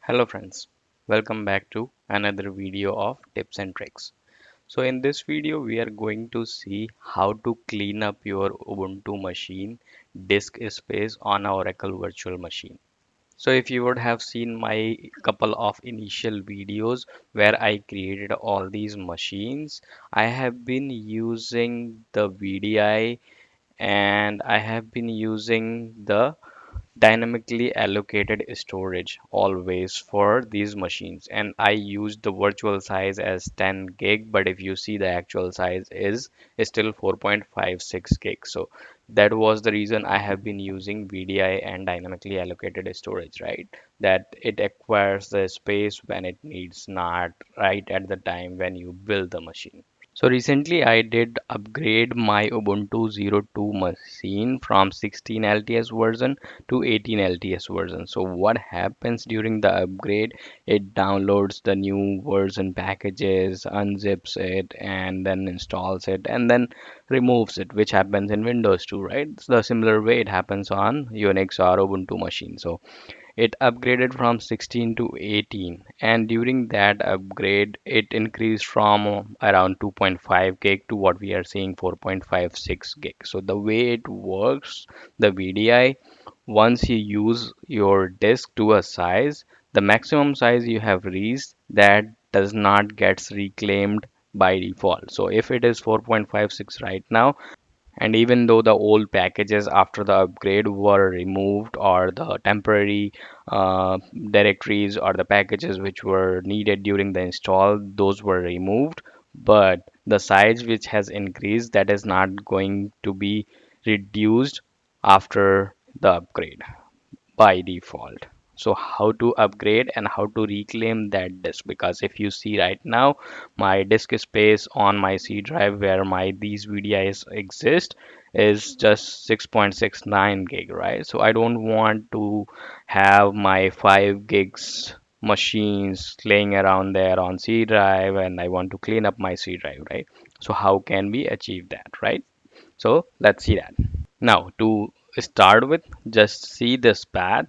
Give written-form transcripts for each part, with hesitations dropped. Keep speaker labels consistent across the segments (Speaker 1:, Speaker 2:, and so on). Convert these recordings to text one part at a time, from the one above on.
Speaker 1: Hello friends, welcome back to another video of tips and tricks. So in this video we are going to see how to clean up your Ubuntu machine disk space on a Oracle virtual machine. So if you would have seen my couple of initial videos where I created all these machines, I have been using the VDI and I have been using the dynamically allocated storage always for these machines, and I used the virtual size as 10 gig, but if you see the actual size is still 4.56 gig. So that was the reason I have been using VDI and dynamically allocated storage, right? That it acquires the space when it needs, not right at the time when you build the machine. So recently I did upgrade my Ubuntu 02 machine from 16 LTS version to 18 LTS version. So what happens during the upgrade? It downloads the new version packages, unzips it, and then installs it, and then removes it, which happens in Windows too, right? It's the similar way it happens on Unix or Ubuntu machine. So it upgraded from 16 to 18, and during that upgrade it increased from around 2.5 gig to what we are seeing 4.56 gig. So the way it works, the VDI, once you use your disk to a size, the maximum size you have reached, that does not gets reclaimed by default. So if it is 4.56 right now, and even though the old packages after the upgrade were removed, or the temporary directories or the packages which were needed during the install, those were removed, but the size which has increased, that is not going to be reduced after the upgrade by default. So how to upgrade and how to reclaim that disk? Because if you see right now, my disk space on my C drive where my these VDIs exist is just 6.69 gig, right? So I don't want to have my 5 gigs machines laying around there on C drive, and I want to clean up my C drive, right? So how can we achieve that, right? So let's see that. Now to start with, just see this path,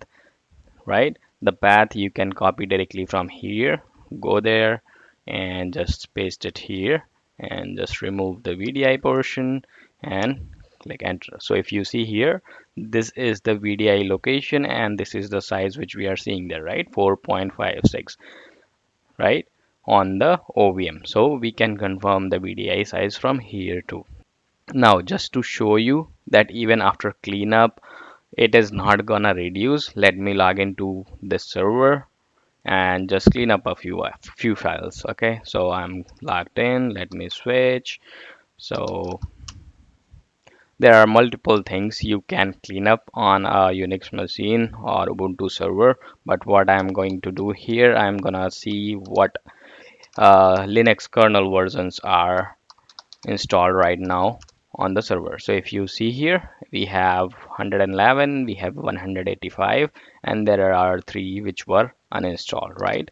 Speaker 1: right? The path you can copy directly from here, go there and just paste it here, and just remove the VDI portion and click enter. So if you see here, this is the VDI location and this is the size which we are seeing there, right? 4.56, right, on the OVM. So we can confirm the VDI size from here too. Now just to show you that even after cleanup it is not gonna reduce, let me log into this server and just clean up a few files. Okay, so I'm logged in, let me switch. So there are multiple things you can clean up on a Unix machine or Ubuntu server, but what I'm going to do here, I'm gonna see what Linux kernel versions are installed right now on the server. So if you see here, we have 111, we have 185, and there are three which were uninstalled, right?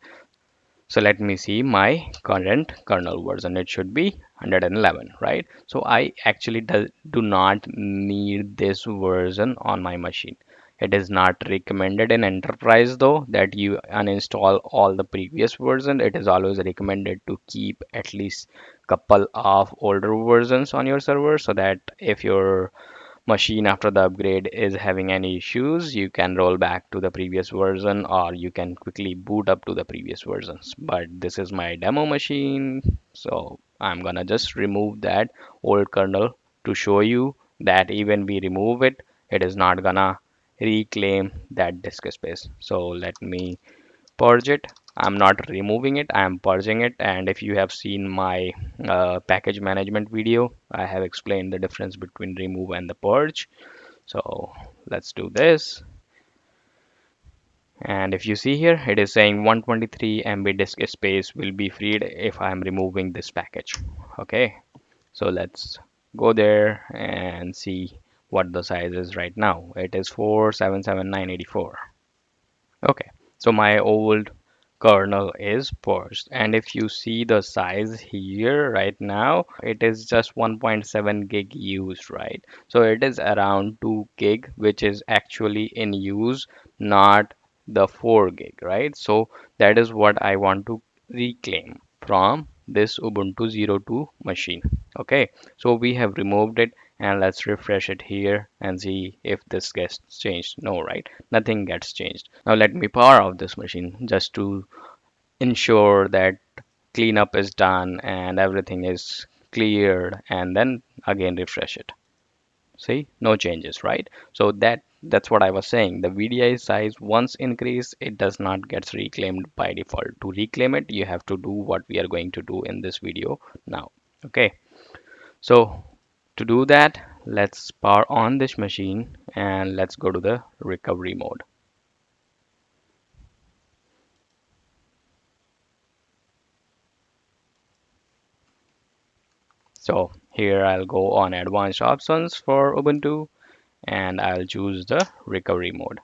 Speaker 1: So let me see my current kernel version. It should be 111, right? So I actually do not need this version on my machine. It is not recommended in enterprise though that you uninstall all the previous version. It is always recommended to keep at least couple of older versions on your server, so that if your machine after the upgrade is having any issues, you can roll back to the previous version or you can quickly boot up to the previous versions. But this is my demo machine, so I'm gonna just remove that old kernel to show you that even we remove it, it is not gonna reclaim that disk space. So let me purge it. I'm not removing it, I'm purging it. And if you have seen my package management video, I have explained the difference between remove and the purge. So let's do this. And if you see here, it is saying 123 MB disk space will be freed if I'm removing this package. Okay, so let's go there and see what the size is right now. It is 477984. Okay, so my old kernel is purged, and if you see the size here right now, it is just 1.7 gig used, right? So it is around 2 gig which is actually in use, not the 4 gig, right? So that is what I want to reclaim from this Ubuntu 02 machine. Okay, so we have removed it, and let's refresh it here and see if this gets changed. No, right? Nothing gets changed. Now let me power off this machine just to ensure that cleanup is done and everything is cleared, and then again refresh it. See, no changes, right? So that's what I was saying. The VDI size once increased, it does not get reclaimed by default. To reclaim it, you have to do what we are going to do in this video now. Okay, so to do that, let's power on this machine and let's go to the recovery mode. So here I'll go on advanced options for Ubuntu and I'll choose the recovery mode.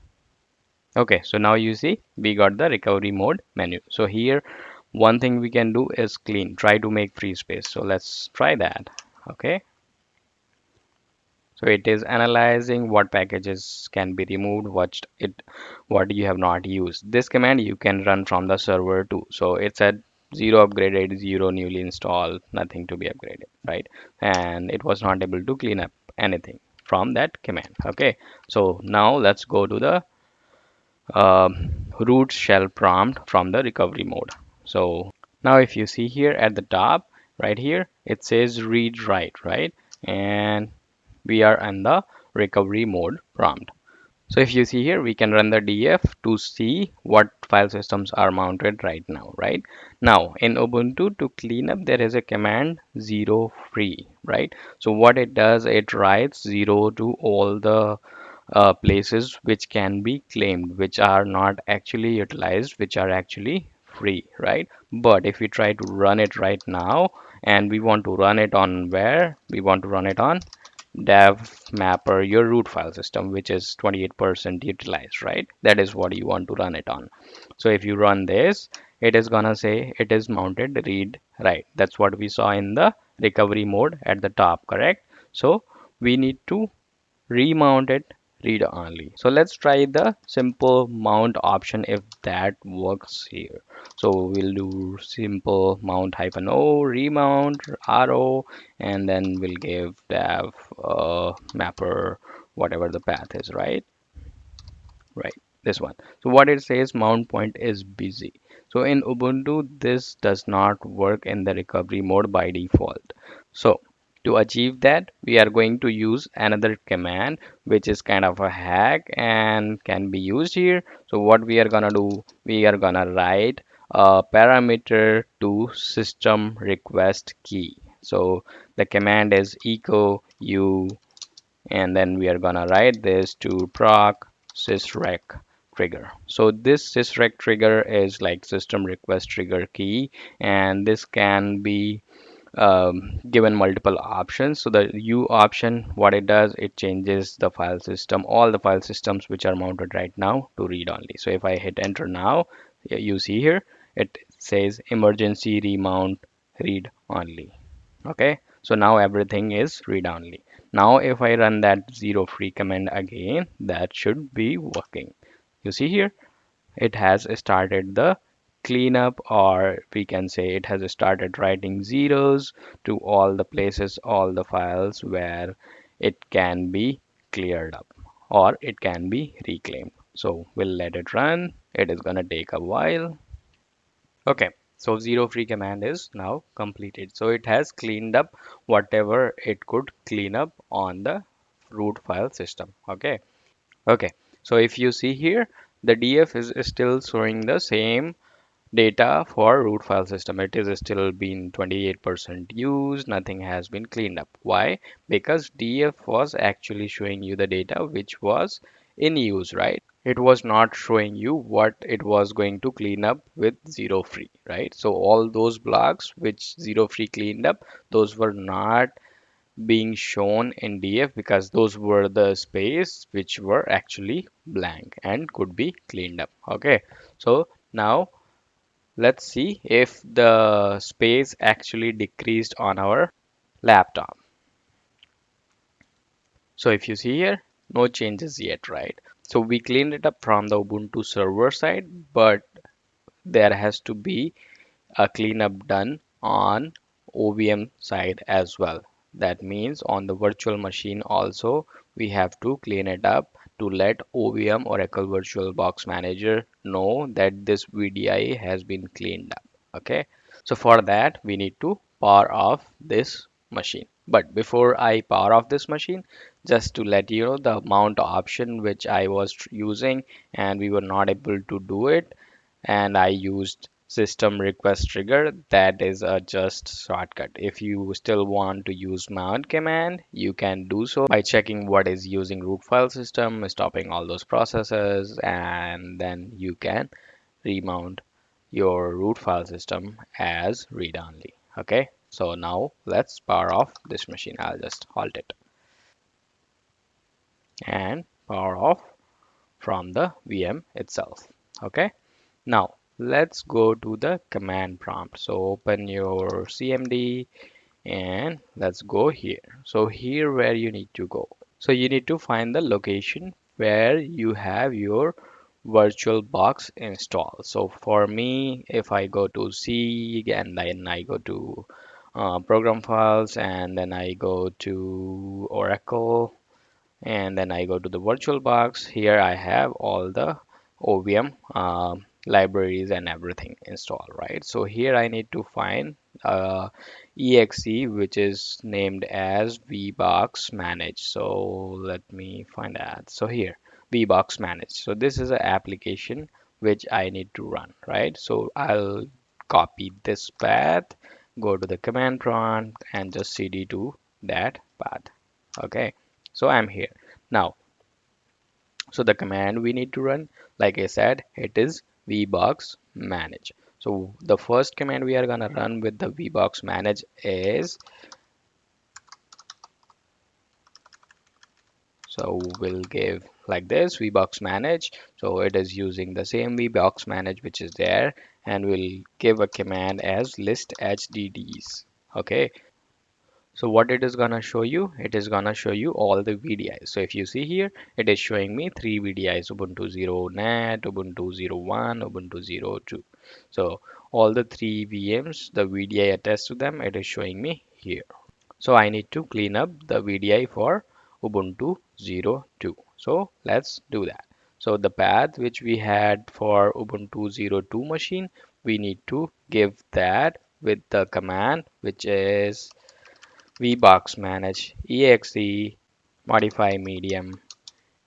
Speaker 1: Okay, so now you see we got the recovery mode menu. So here one thing we can do is clean, try to make free space. So let's try that. Okay, so it is analyzing what packages can be removed, what you have not used. This command you can run from the server too. So it said zero upgraded, zero newly installed, nothing to be upgraded, right? And it was not able to clean up anything from that command. Okay, so now let's go to the root shell prompt from the recovery mode. So now if you see here at the top right here, it says read write, right? And we are in the recovery mode prompt. So if you see here, we can run the df to see what file systems are mounted right now, right? Now in Ubuntu, to clean up, there is a command zero free, right? So what it does, it writes zero to all the places which can be claimed, which are not actually utilized, which are actually free, right? But if we try to run it right now, and we want to run it on where? We want to run it on dev mapper, your root file system, which is 28% utilized, right? That is what you want to run it on. So if you run this, it is gonna say it is mounted read write. That's what we saw in the recovery mode at the top, correct? So we need to remount it read only. So let's try the simple mount option if that works here. So we'll do simple mount hyphen o remount ro, and then we'll give dev mapper whatever the path is, right, this one. So what it says, mount point is busy. So in Ubuntu this does not work in the recovery mode by default. So to achieve that, we are going to use another command which is kind of a hack and can be used here. So what we are gonna do, we are gonna write a parameter to system request key. So the command is echo u, and then we are gonna write this to proc sysrec trigger. So this sysrec trigger is like system request trigger key, and this can be given multiple options. So the U option, what it does, it changes the file system, all the file systems which are mounted right now to read only. So if I hit enter now, you see here it says emergency remount read only. Okay, so now everything is read only. Now if I run that zero free command again, that should be working. You see here it has started the cleanup, or we can say it has started writing zeros to all the places, all the files where it can be cleared up or it can be reclaimed. So we'll let it run. It is gonna take a while. Okay, so zero free command is now completed. So it has cleaned up whatever it could clean up on the root file system. Okay, so if you see here, the df is still showing the same data for root file system. It is still been 28% used, nothing has been cleaned up. Why? Because df was actually showing you the data which was in use, right? It was not showing you what it was going to clean up with zero free, right? So all those blocks which zero free cleaned up, those were not being shown in df because those were the space which were actually blank and could be cleaned up. Okay, so now let's see if the space actually decreased on our laptop. So if you see here, no changes yet, right? So we cleaned it up from the Ubuntu server side, but there has to be a cleanup done on OVM side as well. That means on the virtual machine also we have to clean it up to let OVM Oracle VirtualBox Manager know that this VDI has been cleaned up. Okay, so for that we need to power off this machine. But before I power off this machine, just to let you know the amount option which I was using and we were not able to do it, and I used system request trigger. That is a just shortcut. If you still want to use mount command, you can do so by checking what is using root file system, stopping all those processes, and then you can remount your root file system as read only. Okay, so now let's power off this machine. I'll just halt it and power off from the VM itself. Okay, now let's go to the command prompt. So open your CMD and let's go here. So here where you need to go. So you need to find the location where you have your VirtualBox installed. So for me, if I go to C and then I go to program files and then I go to Oracle and then I go to the VirtualBox. Here I have all the OVM libraries and everything installed, right? So here I need to find exe which is named as vbox manage. So let me find that. So here vbox manage. So this is an application which I need to run, right? So I'll copy this path, go to the command prompt and just cd to that path. Okay, so I'm here now. So the command we need to run, like I said, it is vbox manage. So the first command we are gonna run with the vbox manage is, so we'll give like this vbox manage. So it is using the same vbox manage which is there, and we'll give a command as list hdds. Okay, so what it is gonna show you, it is gonna show you all the VDIs. So if you see here, it is showing me three VDIs: Ubuntu 0 net, Ubuntu 0.1, Ubuntu 0.2. So all the three VMs, the VDI attached to them, it is showing me here. So I need to clean up the VDI for Ubuntu 0.2. So let's do that. So the path which we had for Ubuntu 0.2 machine, we need to give that with the command which is vbox manage exe modify medium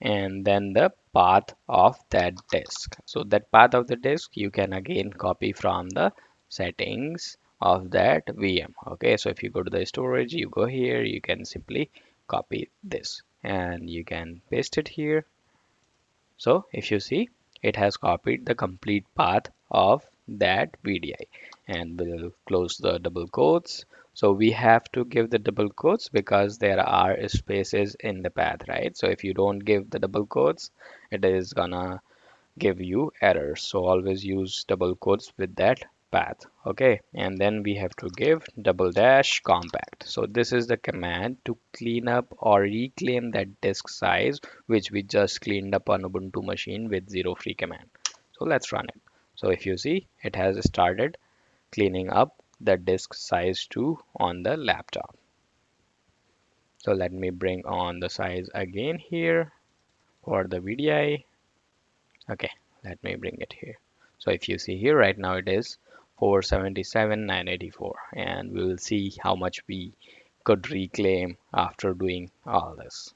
Speaker 1: and then the path of that disk. So that path of the disk you can again copy from the settings of that VM. Okay, so if you go to the storage, you go here, you can simply copy this and you can paste it here. So if you see, it has copied the complete path of that VDI, and we'll close the double quotes. So we have to give the double quotes because there are spaces in the path, right? So if you don't give the double quotes, it is gonna give you errors. So always use double quotes with that path. Okay, and then we have to give double dash compact. So this is the command to clean up or reclaim that disk size which we just cleaned up on Ubuntu machine with zero free command. So let's run it. So if you see, it has started cleaning up the disk size 2 on the laptop. So let me bring on the size again here for the VDI. Okay, let me bring it here. So if you see here right now, it is 477,984, and we will see how much we could reclaim after doing all this.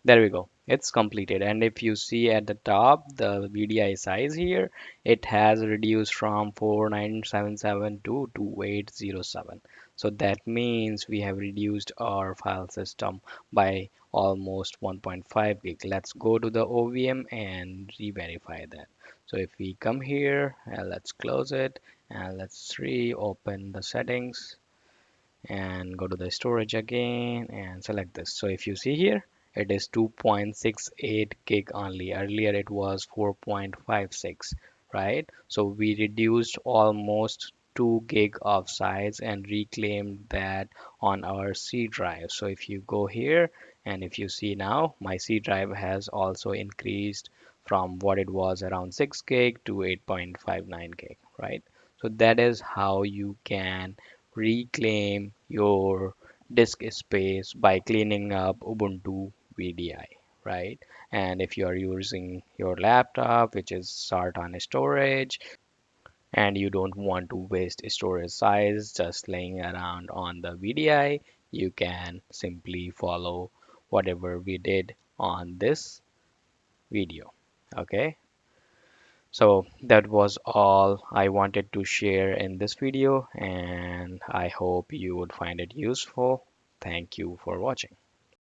Speaker 1: There we go. It's completed. And if you see at the top, the VDI size here, it has reduced from 4977 to 2807. So that means we have reduced our file system by almost 1.5 gig. Let's go to the OVM and re-verify that. So if we come here, let's close it and let's reopen the settings and go to the storage again and select this. So if you see here, it is 2.68 gig only. Earlier it was 4.56, right? So we reduced almost 2 gig of size and reclaimed that on our C drive. So if you go here And if you see now, my C drive has also increased from what it was around 6 gig to 8.59 gig, right? So that is how you can reclaim your disk space by cleaning up Ubuntu VDI, right? And if you are using your laptop, which is short on storage, and you don't want to waste storage size just laying around on the VDI, you can simply follow whatever we did on this video. Okay, so that was all I wanted to share in this video, and I hope you would find it useful. Thank you for watching.